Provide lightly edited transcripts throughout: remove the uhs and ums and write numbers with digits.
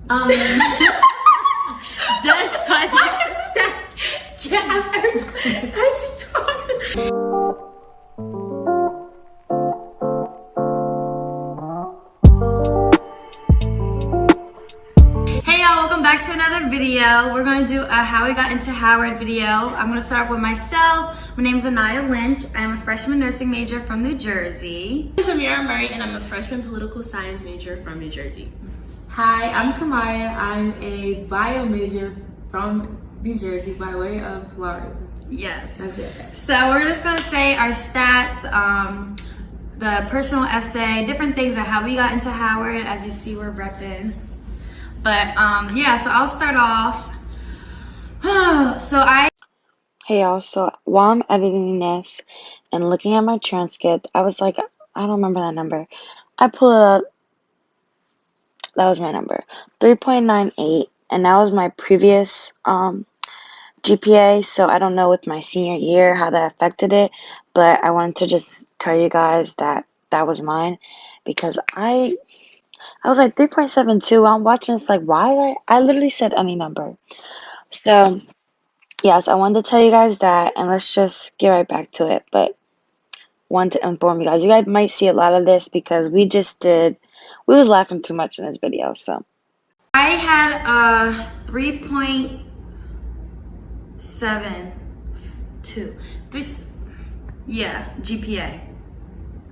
That's funny. Yeah, every time she talks. Hey y'all, welcome back to another video. We're going to do a how we got into Howard video. I'm going to start with myself. My name is Aniya Lynch. I'm a freshman nursing major from New Jersey. I'm Samira Murray and I'm a freshman political science major from New Jersey. Hi, I'm Kamaya. I'm a bio major from New Jersey by way of Florida. Yes. That's it. So we're just going to say our stats, the personal essay, different things of how we got into Howard. As you see, we're repping. But yeah, so I'll start off. Hey y'all, so while I'm editing this and looking at my transcript, I was like, I don't remember that number. I pull it up. That was my number. 3.98, and that was my previous GPA, so I don't know with my senior year how that affected it, but I wanted to just tell you guys that that was mine because I was like 3.72. I'm watching this like, why? I literally said any number. So, yes, I wanted to tell you guys that, and let's just get right back to it. But wanted to inform you guys. You guys might see a lot of this because we was laughing too much in this video. So I had a 3.72. Yeah, GPA.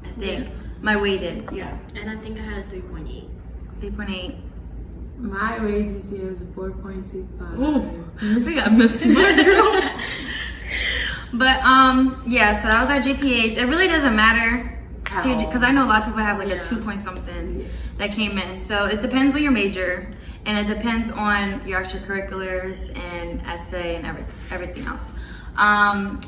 I think. My weighted, yeah. And I think I had a 3.8. 3.8. My weighted GPA was a 4.25. We got missing my girl. But yeah, so that was our GPAs. It really doesn't matter because I know a lot of people have like a 2 point something that came in. So it depends on your major and it depends on your extracurriculars and essay and everything else.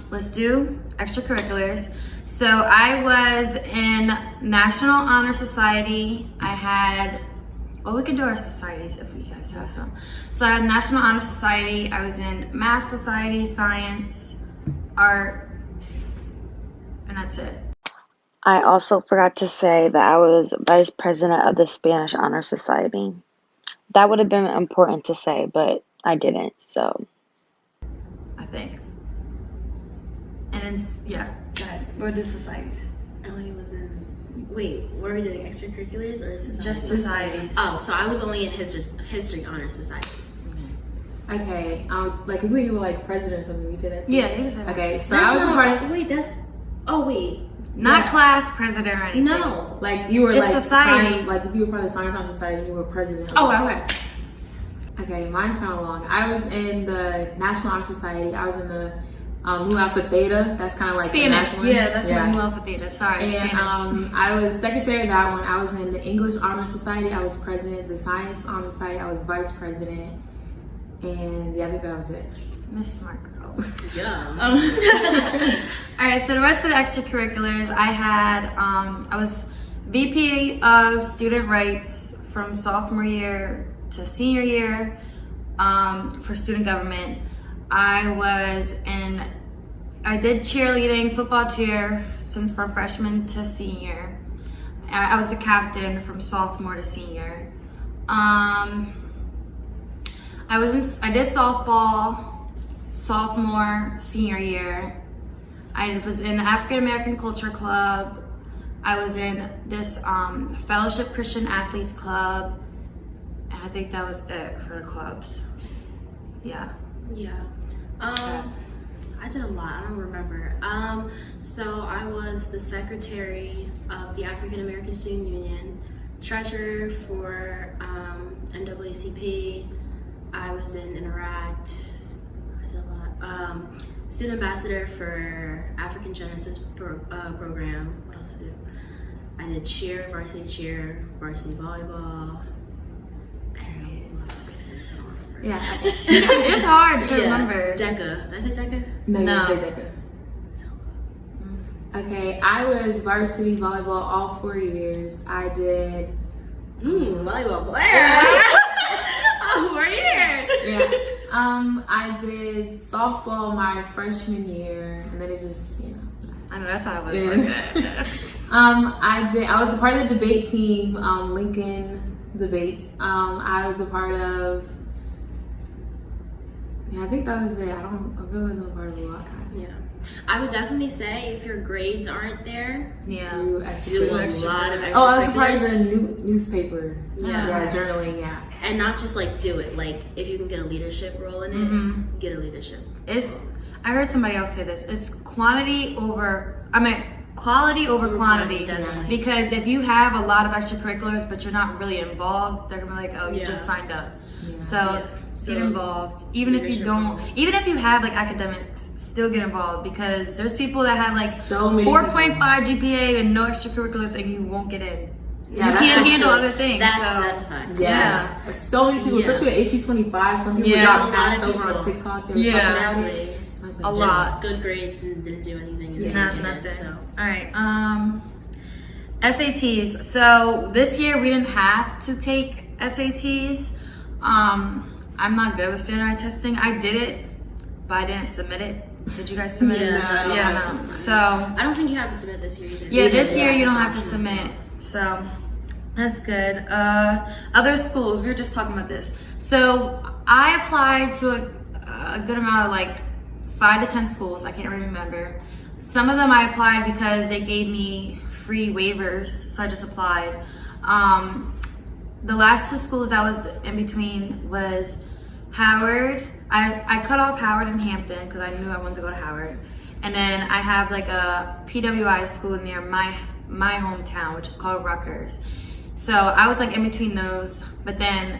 Let's do extracurriculars. So I was in National Honor Society. I had, well, we could do our societies if you guys have some. So I had National Honor Society. I was in Math Society, Science, Art, and that's it. I also forgot to say that I was vice president of the Spanish Honor Society. That would have been important to say, but I didn't, so. I think. And then, yeah, go ahead. We'll do societies. Ellie was in, wait, were we doing extracurriculars or societies? Just societies. Oh, so I was only in History Honor Society. Okay, like if we were like president or something, we say that too? Yeah, you can say that. Okay, so I was a part of, Not class president or anything. No. like you were Just like society. science, like if you were part of the Science Honor Society, you were president. Oh, okay. Okay, mine's kind of long. I was in the National Honor Society. I was in the Mu Alpha Theta. That's kind of like Spanish. The Yeah, that's my Mu Alpha Theta. Sorry, and Spanish. I was secretary of that one. I was in the English Honor Society. I was president. The Science Honor Society. I was vice president. And yeah, I think that was it. Miss Smart Girl. Yeah. All right, so the rest of the extracurriculars, I had, I was VP of Student Rights from sophomore year to senior year for student government. I did cheerleading, football cheer, from freshman to senior. I was a captain from sophomore to senior. I did softball sophomore, senior year. I was in the African American Culture Club. I was in this Fellowship Christian Athletes Club. And I think that was it for the clubs. Yeah. Yeah. I did a lot, I don't remember. So I was the secretary of the African American Student Union, treasurer for NAACP. I was in Interact. I did a lot. Student ambassador for African Genesis program. What else did I do? I did cheer, varsity volleyball. Yeah. It's hard to remember. DECA. Did I say DECA? No, you No. didn't say DECA. Okay, I was varsity volleyball all 4 years. I did Volleyball player. Oh, 4 years. Yeah. I did softball my freshman year, and then it just, I know, that's how I was. I was a part of the debate team, Lincoln debates. I was a part of. Yeah, I think that was it. I really wasn't a part of a lot of times. Yeah. I would definitely say if your grades aren't there, Do do a lot of extracurriculars. Oh, I was a part of the newspaper. Yeah. Journaling. Yeah. And not just like do it. Like if you can get a leadership role in it, get a leadership. I heard somebody else say this. It's quality over quantity. Definitely. Because if you have a lot of extracurriculars but you're not really involved, they're gonna be like, oh, you Yeah. just signed up. Yeah. So So, get involved. Even if you leadership don't, role. even if you have like academics, still get involved because there's people that have like So many 4.5 GPA and no extracurriculars and you won't get in. Yeah, you that's can't for handle sure. other things. That's so a fact. Yeah. So many people, Yeah. especially with HB25, some people Yeah. got A lot passed of over on people. TikTok. They were Yeah. talking about it. Exactly. I was A like, lot. Just good grades and didn't do anything. And Yeah. didn't get Nothing. it, so. All right. SATs. So this year we didn't have to take SATs. I'm not good with standardized testing. I did it, but I didn't submit it. Did you guys submit it? Yeah, I don't have No. to. So I don't think you have to submit this year either. yeah, this year it's you don't have to optional, submit. So that's good. Other schools. We were just talking about this. So I applied to a good amount of like 5 to 10 schools. I can't really remember. Some of them I applied because they gave me free waivers, so I just applied. The last 2 schools I was in between was Howard. I cut off Howard and Hampton because I knew I wanted to go to Howard. And then I have like a PWI school near my hometown, which is called Rutgers. So I was like in between those, but then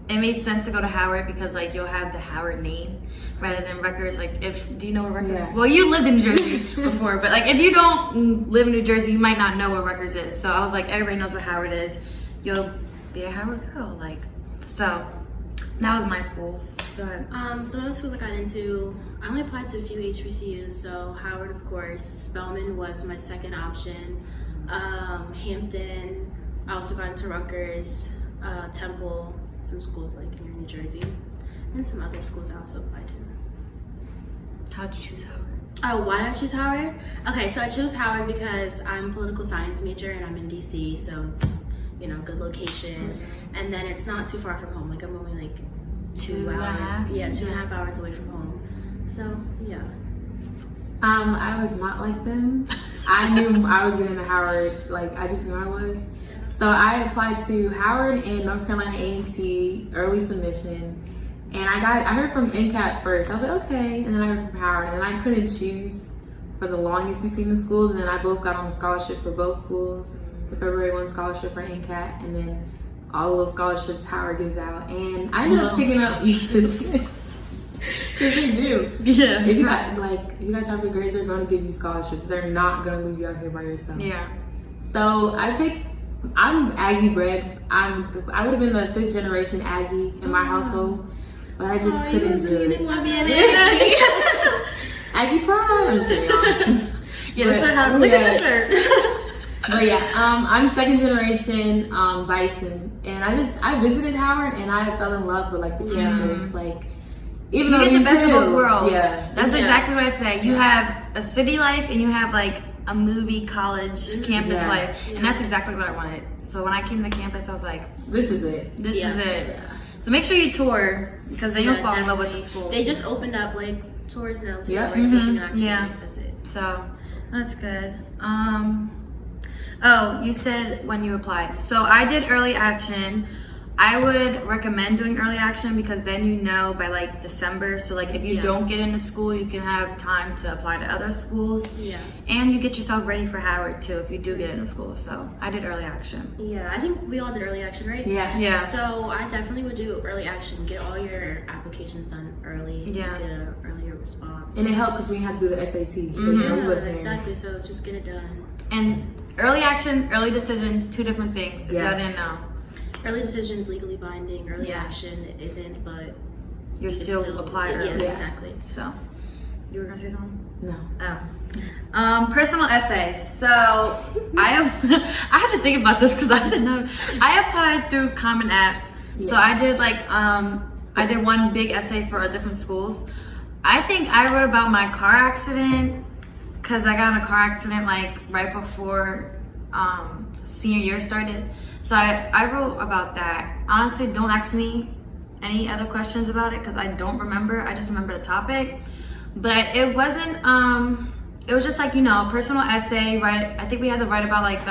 it made sense to go to Howard because like you'll have the Howard name rather than Rutgers. Like do you know where Rutgers is? Well, you lived in New Jersey before, but like if you don't live in New Jersey, you might not know where Rutgers is. So I was like, everybody knows where Howard is. You'll be a Howard girl, like. So that was my schools. Go ahead. Some of the schools I got into, I only applied to a few HBCUs. So Howard, of course. Spelman was my second option. Hampton. I also got into Rutgers, Temple, some schools like here in New Jersey, and some other schools I also applied to. How'd you choose Howard? Oh, why did I choose Howard? Okay, so I chose Howard because I'm a political science major and I'm in DC, so it's, good location. And then it's not too far from home. Like I'm only like 2 hours. Yeah, 2.5 hours away from home. So yeah. I was not like them. I knew I was getting to Howard. Like I just knew I was. So I applied to Howard and North Carolina A&T early submission, and I heard from NCAT first. I was like, okay, and then I heard from Howard, and then I couldn't choose for the longest between the schools, and then I both got on the scholarship for both schools, the February 1 scholarship for NCAT, and then all of those scholarships Howard gives out, and I ended up picking up because they do. Yeah. If you guys have good grades, they're going to give you scholarships. They're not going to leave you out here by yourself. Yeah. So I'm Aggie bred. I would have been the 5th generation Aggie in my household, but I just couldn't do it. Aggie pride. I'm just kidding, y'all. Yeah, that's not how. Look at the shirt. But yeah, I'm 2nd generation Bison, and I visited Howard and I fell in love with like the campus, like even You though get the these best of both hills, worlds. yeah, That's exactly what I say. You have a city life and you have like a movie college campus Yes. life, and that's exactly what I wanted. So when I came to campus, I was like, this is it. this Yeah. is it. Yeah. So make sure you tour because then you'll Yeah, fall in love with the definitely. school. They just opened up like tours now too, Yeah. right? So you can Mhm. actually Yeah. visit. So that's good. Oh, you said when you applied. So I did early action. I would recommend doing early action because then you know by like December. So like if you Yeah. don't get into school, you can have time to apply to other schools. Yeah. And you get yourself ready for Howard too if you do get into school. So I did early action. Yeah, I think we all did early action, right? Yeah. Yeah. So I definitely would do early action. Get all your applications done early. Yeah. Get an earlier response. And it helped because we had to do the SAT, so we Yeah, wasn't exactly. So just get it done. And early action, early decision, 2 different things. If Yes. y'all didn't know. Early decision is legally binding. Early Yeah. action isn't, but You're it's still apply early. Yeah, exactly. So you were gonna say something? No. Oh. Personal essay. So I had to think about this because I didn't know. I applied through Common App. So I did like I did one big essay for different schools. I think I wrote about my car accident because I got in a car accident like right before senior year started. So I wrote about that. Honestly, don't ask me any other questions about it because I don't remember. I just remember the topic. But it wasn't, it was just like, you know, a personal essay, right? I think we had to write about like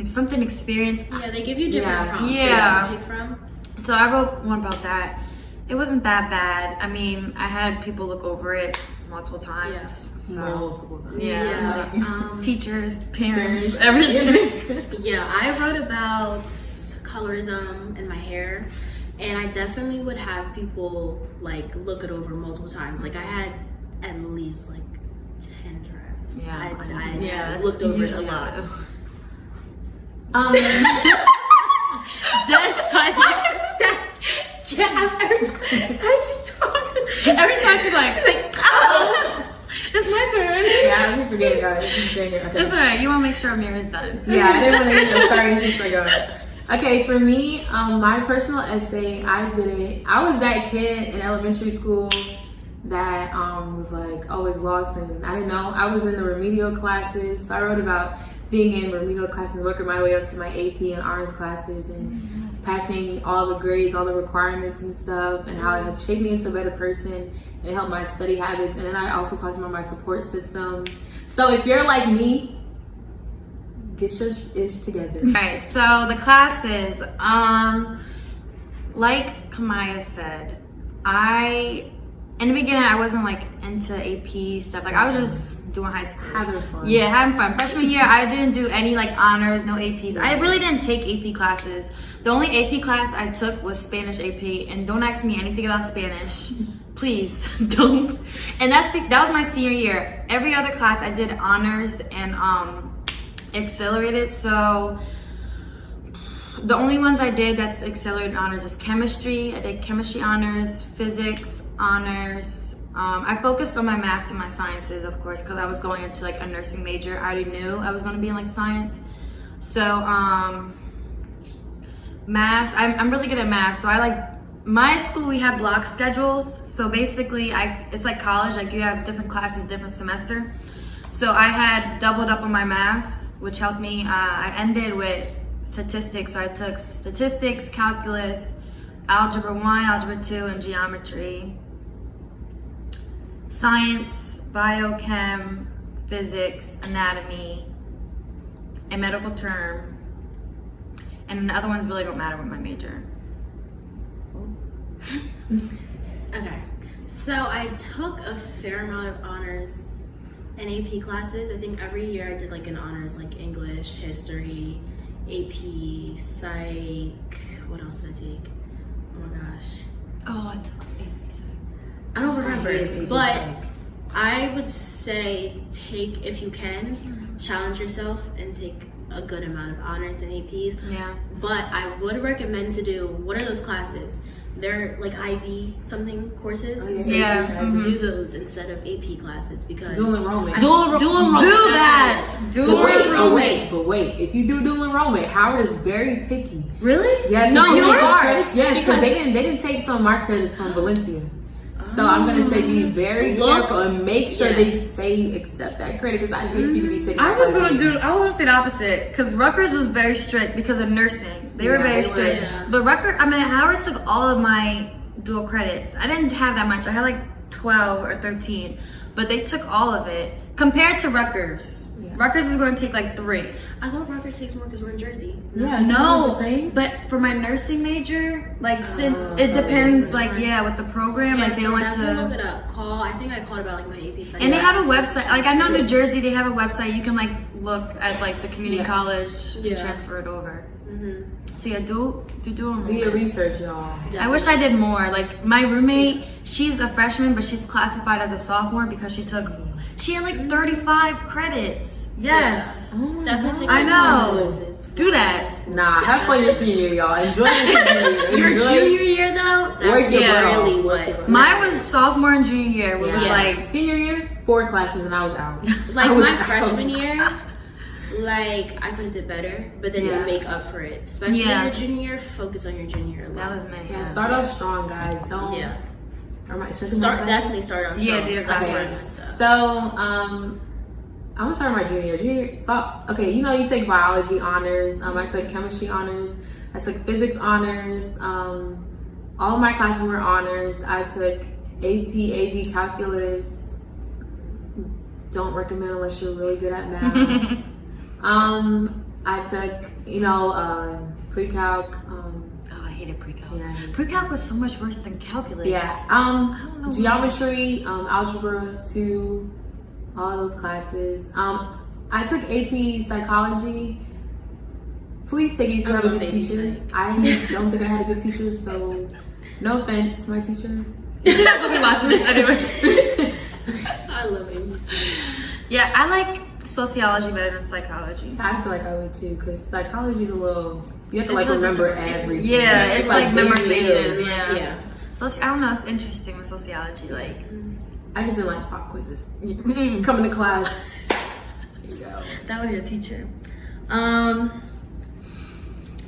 something experience. Yeah, they give you different prompts yeah. to pick from. So I wrote one about that. It wasn't that bad. I mean, I had people look over it multiple times. Yeah. So, Multiple times. yeah. Teachers, parents, everything. Yeah, I wrote about colorism in my hair, and I definitely would have people like look it over multiple times. Like I had at least like 10 drafts. Yeah, I looked over it a lot. That's funny. Yeah, every time she's like, oh, it's my turn. Yeah, I keep forgetting, guys. She's saying it. Okay. That's alright. You want to make sure Amira's done. Yeah, I didn't want to get sorry. She's like, okay, for me, my personal essay, I did it. I was that kid in elementary school that was like always lost, and I didn't know. I was in the remedial classes, so I wrote about being in remedial classes, working my way up to my AP and RS classes, and passing all the grades, all the requirements and stuff, and how it helped shape me into a better person, and it helped my study habits. And then I also talked about my support system. So if you're like me, get your ish together. Alright, so the classes, like Kamaya said, in the beginning I wasn't like into AP stuff. Like I was just doing high school. Having fun. Yeah, having fun. Freshman year I didn't do any like honors, no APs. I really didn't take AP classes. The only AP class I took was Spanish AP, and don't ask me anything about Spanish. Please don't. And that was my senior year. Every other class I did honors and accelerated. So the only ones I did that's accelerated honors is chemistry. I did chemistry honors, physics honors. I focused on my maths and my sciences, of course, because I was going into like a nursing major. I already knew I was going to be in like science. So maths, I'm really good at math. So I like, my school, we had block schedules. So basically it's like college, like you have different classes, different semester. So I had doubled up on my maths, which helped me. I ended with statistics. So I took statistics, calculus, algebra 1, algebra 2, and geometry. Science, biochem, physics, anatomy, and medical term. And the other ones really don't matter with my major. Okay, so I took a fair amount of honors and AP classes. I think every year I did like an honors, like English, history, AP, psych. What else did I take? Oh my gosh. Oh, I took AP psych. I don't remember, AP but psych. I would say if you can, challenge yourself and take a good amount of honors and APs. Yeah. But I would recommend to do, what are those classes? They're like IB something courses. Oh, yeah. So Yeah. you do those instead of AP classes because Dual enrollment. Dual enrollment. Do Do that. that. Dual But wait. If you do dual enrollment, Howard is very picky. Really? Yes, No, because yours? yes, because Because- they didn't take some mark credits from Valencia. So I'm gonna say be very careful and make sure they accept that credit, because I hate people be taking. I was gonna say the opposite, because Rutgers was very strict because of nursing. They were very strict. yeah. But Howard took all of my dual credits. I didn't have that much. I had like 12 or 13, but they took all of it compared to Rutgers. Yeah. Rutgers was gonna take like 3. I thought Rutgers takes more because we're in Jersey. Yeah, No, but for my nursing major, like it depends, like with the program, like they so went definitely look to, it up. I think I called about like my AP psych. and they have a classes. website. Like I know New Jersey, they have a website. You can like look at like the community Yeah. college Yeah. and transfer it over. Mhm. So yeah, do your research, y'all. I wish I did more. Like my roommate, she's a freshman, but she's classified as a sophomore because she had like 35 credits. Yes. Oh Definitely take I my know. courses. Do that. Nah, have fun your senior year, y'all. Enjoy your senior year. Your Enjoy. junior year though, Work that's your butt off. really Work your what. butt Mine was sophomore and junior year. It was Yeah. like Senior year, 4 classes, and I was out. Like I was my out. freshman year, like I could have did better, but then Yeah. you make up for it. Especially Yeah. your junior year, focus on your junior year. a that lot. was me. Yeah, start off strong, guys. Don't. Yeah. All right, Definitely start on Yeah, strong. do your That's classes. what it is, so. So, I'm gonna start my junior year. So, okay, you know, you take biology honors. I took chemistry honors. I took physics honors. All of my classes were honors. I took AP calculus. Don't recommend unless you're really good at math. I took, you know, pre-calc. I hated pre-calc. Yeah. Pre-calc was so much worse than calculus. Yeah. Geometry, algebra 2, all of those classes. I took AP psychology. Please take it if you have a good teacher. I don't think I had a good teacher, so no offense to my teacher. You're not gonna be watching this anyway. I love it. Yeah, I like sociology better than psychology. I feel like I would too, because psychology is a little, you have to like remember everything. Yeah, it's like memorization. Deals. Yeah. So I don't know, it's interesting with sociology. Like, I just didn't like pop quizzes. Coming to class. There you go. that was your teacher.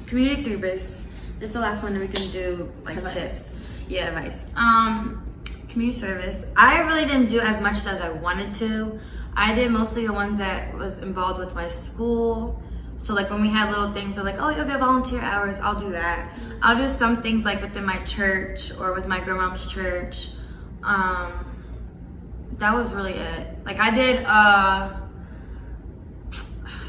Community service. This is the last one that we can do like Advice. tips. Yeah, advice. Community service. I really didn't do as much as I wanted to. I did mostly the ones that was involved with my school. So like when we had little things, so like, oh, you'll get volunteer hours, I'll do that. I'll do some things like within my church or with my grandma's church. That was really it. Like I did,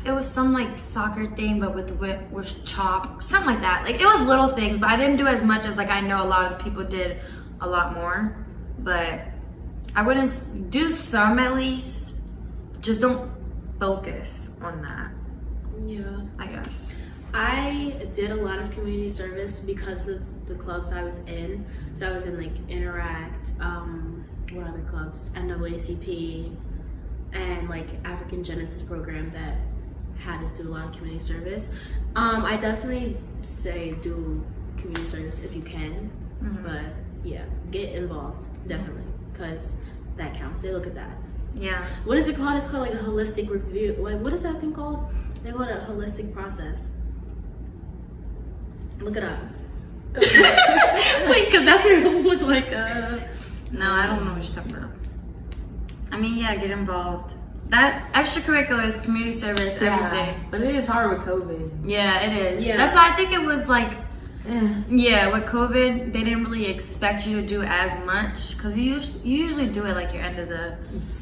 it was some like soccer thing, but with chop, something like that. Like it was little things, but I didn't do as much as like I know a lot of people did a lot more. But I wouldn't do some at least. Just don't focus on that. Yeah. I guess. I did a lot of community service because of the clubs I was in. So I was in like Interact, what other clubs? NAACP, and like African Genesis program that had us do a lot of community service. I definitely say do community service if you can, but yeah, get involved definitely because that counts. They look at that. Yeah. What is it called? It's called like a holistic review. What is that thing called? They call it a holistic process. Look it up. Wait, because that's what it looked like. No, I don't know what you're talking about. I mean, yeah, get involved. That extracurriculars, community service, everything. But it is hard with COVID. Yeah, it is. Yeah. That's why I think it was like, yeah, with COVID, they didn't really expect you to do as much because you usually do it like your end of the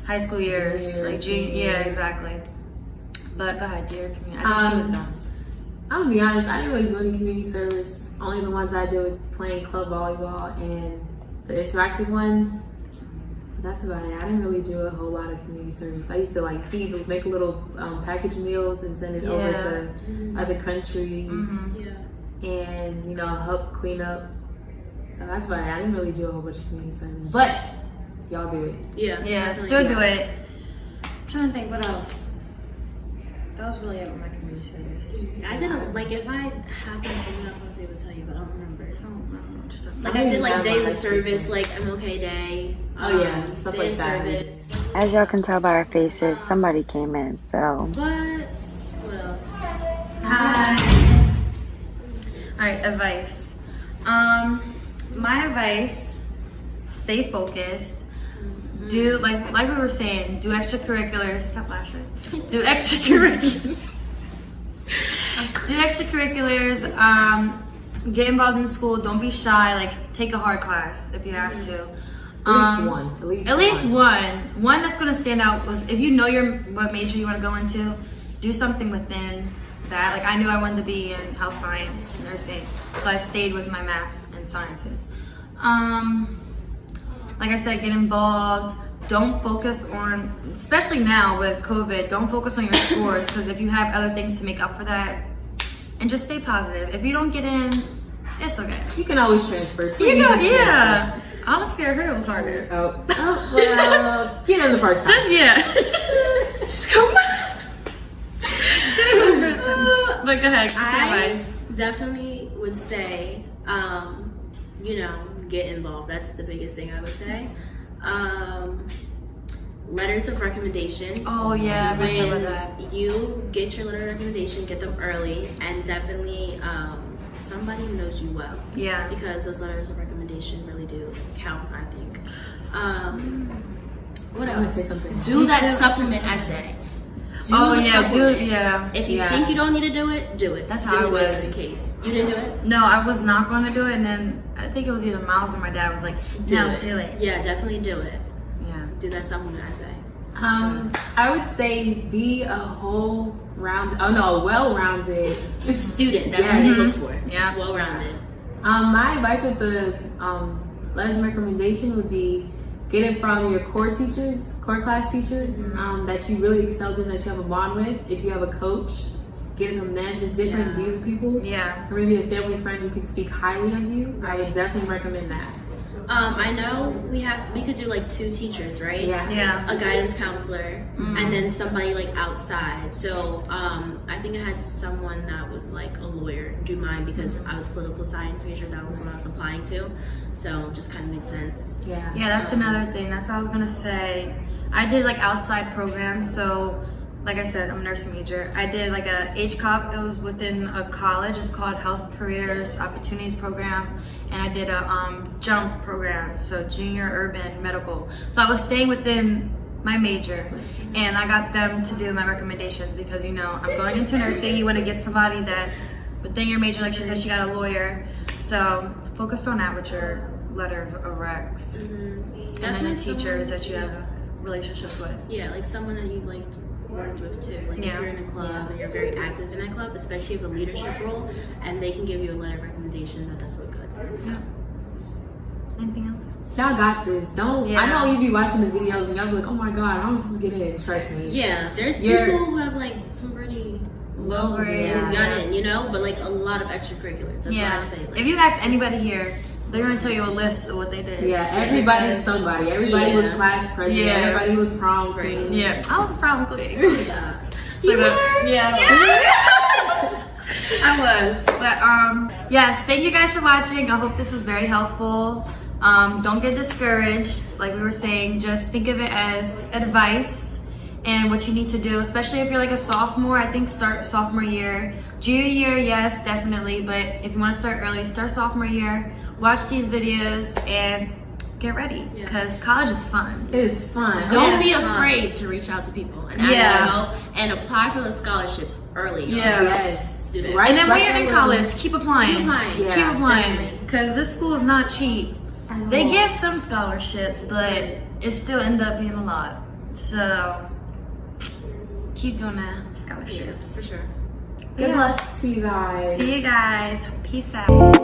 high school years, like junior. Yeah, exactly. But go ahead, dear. I think she was done. I'm gonna be honest, I didn't really do any community service. Only the ones I did with playing club volleyball and the interactive ones. But that's about it. I didn't really do a whole lot of community service. I used to like make little package meals and send it over to other countries. And you know, help clean up. So that's about it. I didn't really do a whole bunch of community service, but y'all do it. Yeah, still do it. I'm trying to think what else. That was really it with my community service. I didn't like if I happened to bring it up, I'd be able to tell you, but I don't remember. I don't know what you're talking Like about. I did like days of service, like MLK Day. Oh yeah, stuff day like of that. service. As y'all can tell by our faces, somebody came in, so. But what else? Hi. All right, advice. My advice: stay focused. Do like we were saying, do extracurriculars. Stop laughing. Do extracurriculars. Do extracurriculars. Get involved in school. Don't be shy. Like take a hard class if you have to. At least one. One that's gonna stand out. If you know what major you want to go into, do something within that. Like I knew I wanted to be in health science, nursing, so I stayed with my maths and sciences. Like I said, get involved. Don't focus on, especially now with COVID, don't focus on your scores because if you have other things to make up for that, and just stay positive. If you don't get in, it's okay. You can always transfer. It's You know, easy to yeah. Honestly, I heard it was harder. Well, get in the first time. Just go back. But go ahead, I advice. definitely would say, you know, get involved. That's the biggest thing I would say. Letters of recommendation. Oh yeah, I remember that. When you get your letter of recommendation, get them early, and definitely somebody who knows you well. Yeah. Because those letters of recommendation really do count, I think. What I wanna else? say something. Do that supplement essay. Oh the yeah, supplement. dude, yeah. If you Yeah. think you don't need to do it, do it. That's do how I it was. just in case. You didn't do it? No, I was not going to do it, and then I think it was either Miles or my dad was like, "No, do it." Yeah, definitely do it. Yeah. Do that supplement, I say. I would say be a well-rounded Student, that's Yeah. what they look for. Yeah. Well-rounded. My advice with the lesson recommendation would be get it from your core class teachers that you really excelled in, that you have a bond with. If you have a coach, get it from them. Just different views of people. Yeah. Or maybe a family friend who can speak highly of you. I would definitely recommend that. I know we could do like 2 teachers, right? Yeah. Yeah. A guidance counselor and then somebody like outside. So I think I had someone that was like a lawyer do mine because I was a political science major. That was what I was applying to. So just kind of made sense. Yeah. Yeah, that's another thing. That's what I was gonna say. I did like outside programs, so like I said, I'm a nursing major. I did like a HCOP. It was within a college. It's called Health Careers Opportunities Program, and I did a JUMP program, so Junior Urban Medical. So I was staying within my major, and I got them to do my recommendations because I'm going into nursing. You want to get somebody that's within your major. Like she said, she got a lawyer, so focus on that with your letter of recs, and then the teachers that you have relationships with. Yeah, like someone that you like worked with too. Like if you're in a club and you're very active in that club, especially if you have a leadership role, and they can give you a letter of recommendation, that does look good. So. Anything else? Y'all got this. Don't. Yeah. I know you be watching the videos and y'all be like, oh my god, how am I supposed to get in? Trust me. Yeah, there's You're- people who have like some pretty Low grade. who got in, but like a lot of extracurriculars. That's what I say. Like, If you ask anybody here, they're gonna tell you a list of what they did. Yeah, everybody's Because- somebody. Everybody was class president. Yeah. Everybody was prom queen. Yeah, I was a prom queen. yeah. Yeah. I was. But yes, thank you guys for watching. I hope this was very helpful. Don't get discouraged. Like we were saying, just think of it as advice and what you need to do, especially if you're like a sophomore. I think start sophomore year. Junior year, yes, definitely. But if you want to start early, start sophomore year. Watch these videos and get ready because college is fun. It's fun. Don't be afraid to reach out to people and ask for help and apply for the scholarships early. Yeah. Yes. Do that. Right. And then when you're there in with college, keep applying. Keep applying. Yeah, Keep applying. definitely. Because this school is not cheap. them. They give some scholarships, but it still end up being a lot. So keep doing the scholarships. For sure. Good luck to you guys. See you guys. Peace out.